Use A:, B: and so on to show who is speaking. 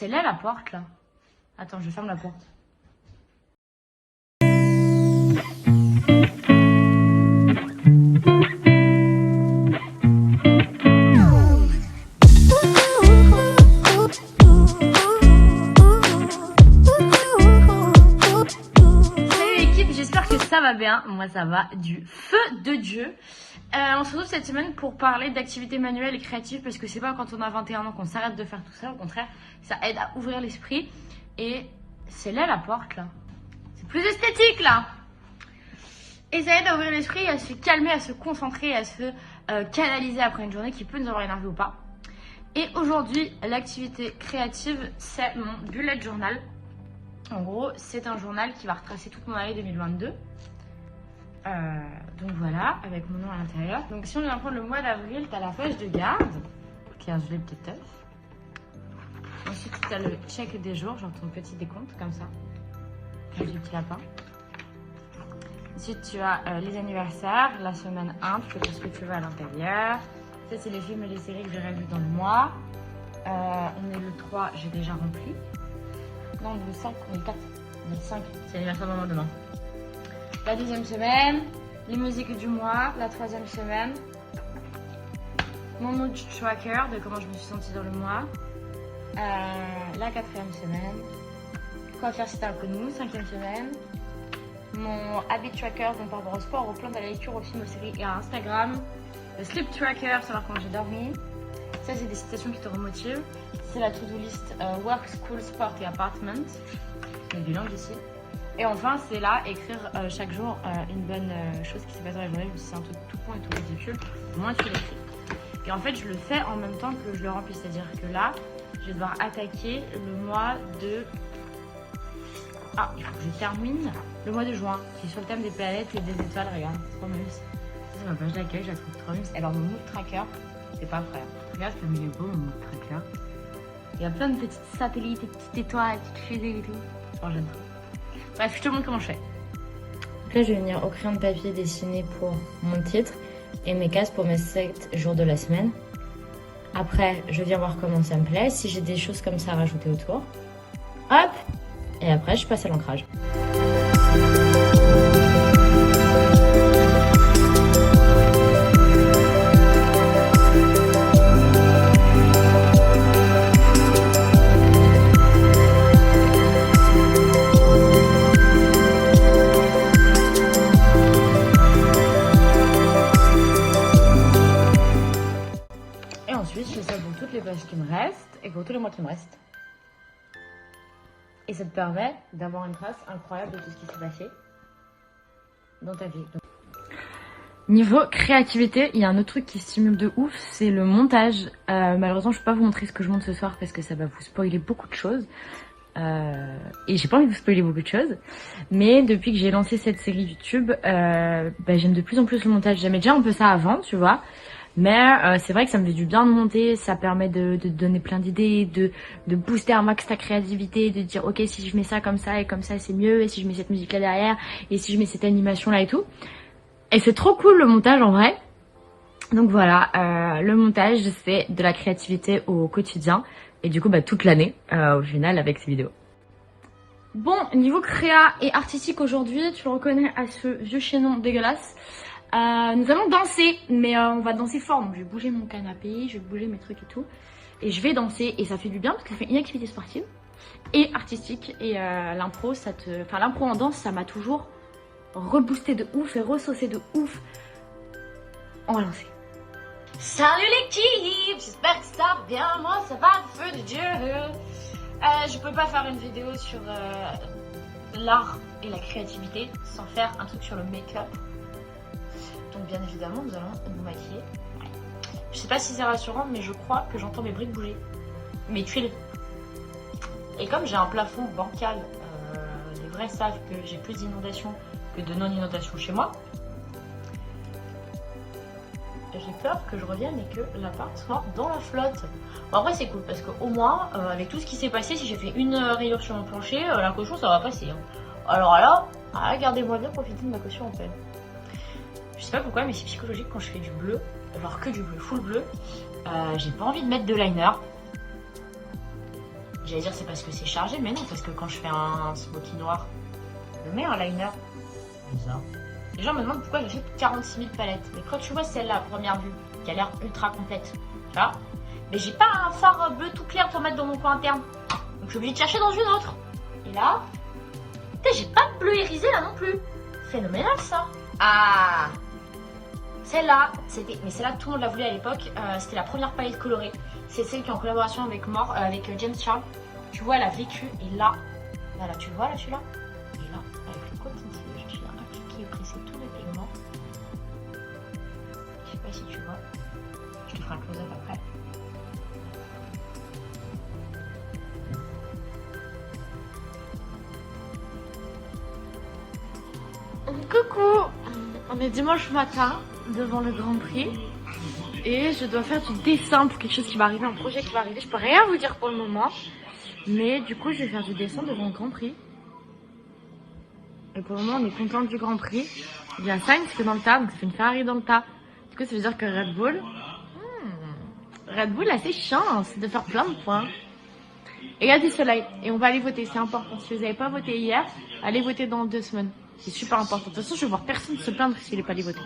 A: C'est là la porte là. Attends, je ferme la porte. Ça va bien, moi ça va du feu de Dieu. On se retrouve cette semaine pour parler d'activités manuelles et créatives parce que c'est pas quand on a 21 ans qu'on s'arrête de faire tout ça, au contraire, ça aide à ouvrir l'esprit. Et c'est là la porte là. C'est plus esthétique là. Et ça aide à ouvrir l'esprit, à se calmer, à se concentrer, à se canaliser après une journée qui peut nous avoir énervé ou pas. Et aujourd'hui, l'activité créative, c'est mon bullet journal. En gros, c'est un journal qui va retracer toute mon année 2022. Donc voilà, avec mon nom à l'intérieur. Donc si on vient prendre le mois d'avril, tu as la page de garde, qui a un joli petit œuf. Ensuite, tu as le check des jours, genre ton petit décompte, comme ça. Un joli petit lapin. Ensuite, tu as les anniversaires, la semaine 1, tu peux faire ce que tu veux à l'intérieur. Ça, c'est les films et les séries que j'aurais vues dans le mois. On est le 3, j'ai déjà rempli. Non, le 5, on est le 4. Le 5, c'est l'anniversaire de maman demain. La deuxième semaine, les musiques du mois. La troisième semaine, mon mood tracker de comment je me suis sentie dans le mois. La quatrième semaine, quoi faire si t'as un peu de mou. Cinquième semaine, mon habit tracker donc par rapport au sport, au plan, à la lecture, aux films, aux séries et à Instagram. Le sleep tracker, savoir quand j'ai dormi. Ça, c'est des citations qui te remotivent. C'est la to-do list work, school, sport et apartment. Il y a du langue ici. Et enfin, c'est là, écrire chaque jour une bonne chose qui s'est passée dans la journée, même si c'est un truc tout con et tout ridicule, au moins tu l'écris. Et en fait, je le fais en même temps que je le remplis. C'est-à-dire que là, je vais devoir attaquer le mois de... Ah, il faut que je termine le mois de juin, qui est sur le thème des planètes et des étoiles. Regarde, c'est trop mimes. C'est ma page d'accueil, je la trouve trop mimes. Alors, mon mood tracker, c'est pas vrai. Regarde comme il est beau, mon mood tracker. Il y a plein de petites satellites, des petites étoiles, des petites fusées et tout. Oh, j'adore. Bref, je te montre comment je fais. Donc là, je vais venir au crayon de papier dessiner pour mon titre et mes cases pour mes 7 jours de la semaine. Après, je viens voir comment ça me plaît. Si j'ai des choses comme ça à rajouter autour, hop. Et après, je passe à l'ancrage. Ensuite, je fais ça pour toutes les pages qui me restent et pour tous les mois qui me restent. Et ça te permet d'avoir une trace incroyable de tout ce qui s'est passé dans ta vie. Niveau créativité, il y a un autre truc qui stimule de ouf, c'est le montage. Malheureusement, je ne peux pas vous montrer ce que je monte ce soir parce que ça va vous spoiler beaucoup de choses. Et j'ai pas envie de vous spoiler beaucoup de choses. Mais depuis que j'ai lancé cette série YouTube, j'aime de plus en plus le montage. J'aimais déjà un peu ça avant, tu vois. Mais c'est vrai que ça me fait du bien de monter, ça permet de donner plein d'idées, de booster un max ta créativité, de dire ok si je mets ça comme ça et comme ça c'est mieux, et si je mets cette musique là derrière, et si je mets cette animation là et tout. Et c'est trop cool le montage en vrai. Donc voilà, le montage c'est de la créativité au quotidien, et du coup toute l'année au final avec ces vidéos. Bon, niveau créa et artistique aujourd'hui, tu le reconnais à ce vieux chaînon dégueulasse. Nous allons danser, mais on va danser fort. Donc je vais bouger mon canapé, je vais bouger mes trucs et tout. Et je vais danser et ça fait du bien parce que ça fait une activité sportive et artistique. Et l'impro, l'impro en danse, ça m'a toujours reboosté de ouf et ressaucé de ouf. On va lancer. Salut l'équipe, j'espère que ça va bien. Moi ça va, le feu de Dieu. Je peux pas faire une vidéo sur l'art et la créativité sans faire un truc sur le make-up. Donc bien évidemment nous allons nous maquiller. Je sais pas si c'est rassurant mais je crois que j'entends mes briques bouger. Mes tuiles. Et comme j'ai un plafond bancal, les vrais savent que j'ai plus d'inondations que de non-inondations chez moi. J'ai peur que je revienne et que l'appart soit dans la flotte. Bon après c'est cool parce qu'au moins avec tout ce qui s'est passé, si j'ai fait une rayure sur mon plancher, la caution ça va passer. Hein. Alors là, regardez-moi bien profiter de ma caution en peine. Je sais pas pourquoi, mais c'est psychologique quand je fais du bleu, genre que du bleu, full bleu. J'ai pas envie de mettre de liner. J'allais dire c'est parce que c'est chargé, mais non, parce que quand je fais un smoky noir, je mets un liner. Bizarre. Les gens me demandent pourquoi j'achète 46 000 palettes. Mais quand tu vois celle-là à première vue, qui a l'air ultra complète, tu vois, mais j'ai pas un fard bleu tout clair pour mettre dans mon coin interne. Donc je suis obligée de chercher dans une autre. Et là, j'ai pas de bleu irisé là non plus. Phénoménal ça. Ah, celle-là, mais celle-là tout le monde l'a voulu à l'époque. C'était la première palette colorée. C'est celle qui est en collaboration avec James Charles. Tu vois, elle a vécu. Et là, voilà, tu le vois là, celui-là. Et là, avec le coton-tige, je viens appliquer et presser tous les pigments. Je sais pas si tu vois. Je te ferai un close-up après. Coucou, on est dimanche matin devant le Grand Prix et je dois faire du dessin pour quelque chose qui va arriver, un projet qui va arriver. Je peux rien vous dire pour le moment, mais du coup je vais faire du dessin devant le Grand Prix. Et pour le moment on est contente du Grand Prix. Il y a Sainz qui est dans le tas, donc ça fait une Ferrari dans le tas. Du coup ça veut dire que Red Bull a ses chances de faire plein de points. Et il y a du soleil et on va aller voter, c'est important. Si vous n'avez pas voté hier, allez voter dans 2 semaines. C'est super important. De toute façon, je vais voir personne se plaindre s'il n'est pas allé voter.